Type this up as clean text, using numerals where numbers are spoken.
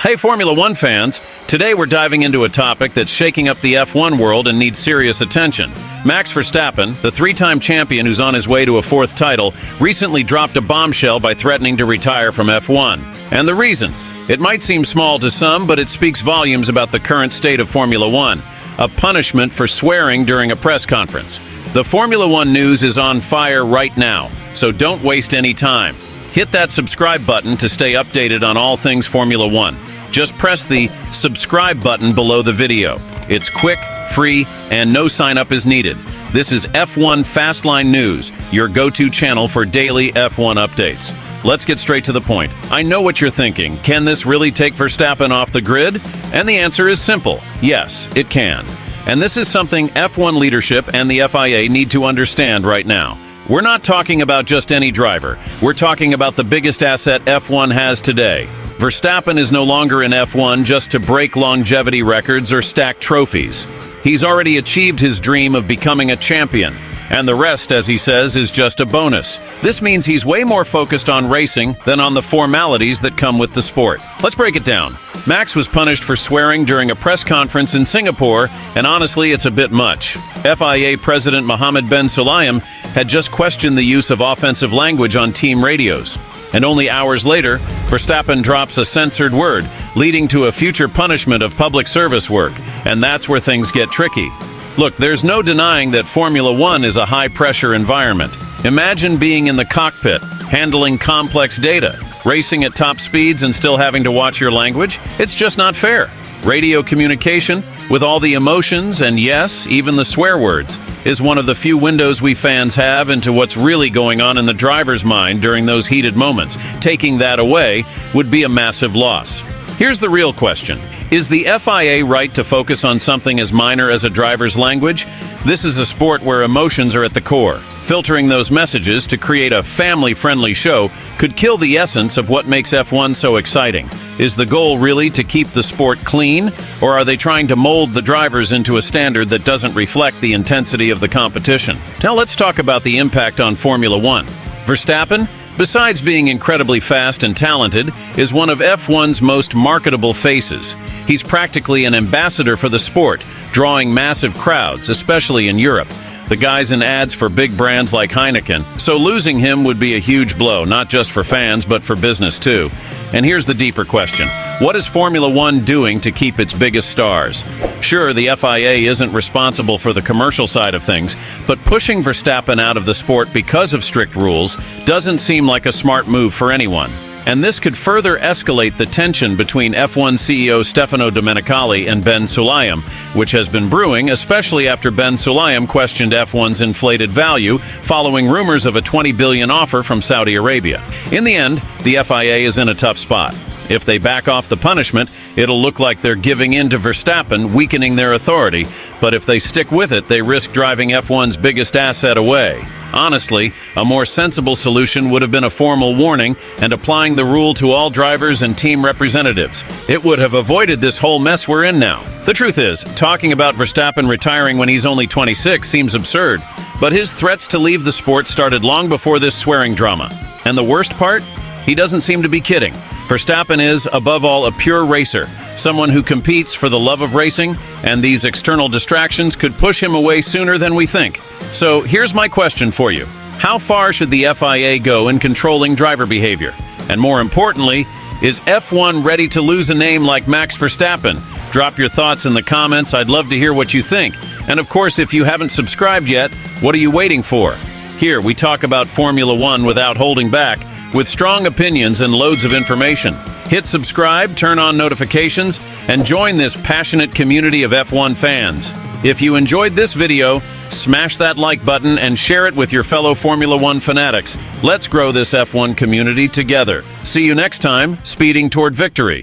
Hey Formula One fans, today we're diving into a topic that's shaking up the F1 world and needs serious attention. Max Verstappen, the three-time champion who's on his way to a fourth title, recently dropped a bombshell by threatening to retire from F1. And the reason? It might seem small to some, but it speaks volumes about the current state of Formula One, a punishment for swearing during a press conference. The Formula One news is on fire right now, so don't waste any time. Hit that subscribe button to stay updated on all things Formula One. Just press the subscribe button below the video. It's quick, free, and no sign-up is needed. This is F1 Fastline News, your go-to channel for daily F1 updates. Let's get straight to the point. I know what you're thinking. Can this really take Verstappen off the grid? And the answer is simple. Yes, it can. And this is something F1 leadership and the FIA need to understand right now. We're not talking about just any driver. We're talking about the biggest asset F1 has today. Verstappen is no longer in F1 just to break longevity records or stack trophies. He's already achieved his dream of becoming a champion, and the rest, as he says, is just a bonus. This means he's way more focused on racing than on the formalities that come with the sport. Let's break it down. Max was punished for swearing during a press conference in Singapore, and honestly, it's a bit much. FIA President Mohammed bin Sulayem had just questioned the use of offensive language on team radios. And only hours later, Verstappen drops a censored word, leading to a future punishment of public service work. And that's where things get tricky. Look, there's no denying that Formula One is a high-pressure environment. Imagine being in the cockpit, handling complex data, racing at top speeds and still having to watch your language. It's just not fair. Radio communication, with all the emotions and yes, even the swear words, is one of the few windows we fans have into what's really going on in the driver's mind during those heated moments. Taking that away would be a massive loss. Here's the real question. Is the FIA right to focus on something as minor as a driver's language? This is a sport where emotions are at the core. Filtering those messages to create a family-friendly show could kill the essence of what makes F1 so exciting. Is the goal really to keep the sport clean, or are they trying to mold the drivers into a standard that doesn't reflect the intensity of the competition? Now let's talk about the impact on Formula One. Verstappen, besides being incredibly fast and talented, is one of F1's most marketable faces. He's practically an ambassador for the sport, drawing massive crowds, especially in Europe. The guy's in ads for big brands like Heineken, so losing him would be a huge blow, not just for fans, but for business too. And here's the deeper question. What is Formula One doing to keep its biggest stars? Sure, the FIA isn't responsible for the commercial side of things, but pushing Verstappen out of the sport because of strict rules doesn't seem like a smart move for anyone. And this could further escalate the tension between F1 CEO Stefano Domenicali and bin Sulayem, which has been brewing, especially after bin Sulayem questioned F1's inflated value following rumors of a $20 billion offer from Saudi Arabia. In the end, the FIA is in a tough spot. If they back off the punishment, it'll look like they're giving in to Verstappen, weakening their authority. But if they stick with it, they risk driving F1's biggest asset away. Honestly, a more sensible solution would have been a formal warning and applying the rule to all drivers and team representatives. It would have avoided this whole mess we're in now. The truth is, talking about Verstappen retiring when he's only 26 seems absurd, but his threats to leave the sport started long before this swearing drama. And the worst part? He doesn't seem to be kidding. Verstappen is, above all, a pure racer, someone who competes for the love of racing, and these external distractions could push him away sooner than we think. So here's my question for you. How far should the FIA go in controlling driver behavior? And more importantly, is F1 ready to lose a name like Max Verstappen? Drop your thoughts in the comments. I'd love to hear what you think. And of course, if you haven't subscribed yet, what are you waiting for? Here, we talk about Formula One without holding back, with strong opinions and loads of information. Hit subscribe, turn on notifications, and join this passionate community of F1 fans. If you enjoyed this video, smash that like button and share it with your fellow Formula One fanatics. Let's grow this F1 community together. See you next time, speeding toward victory.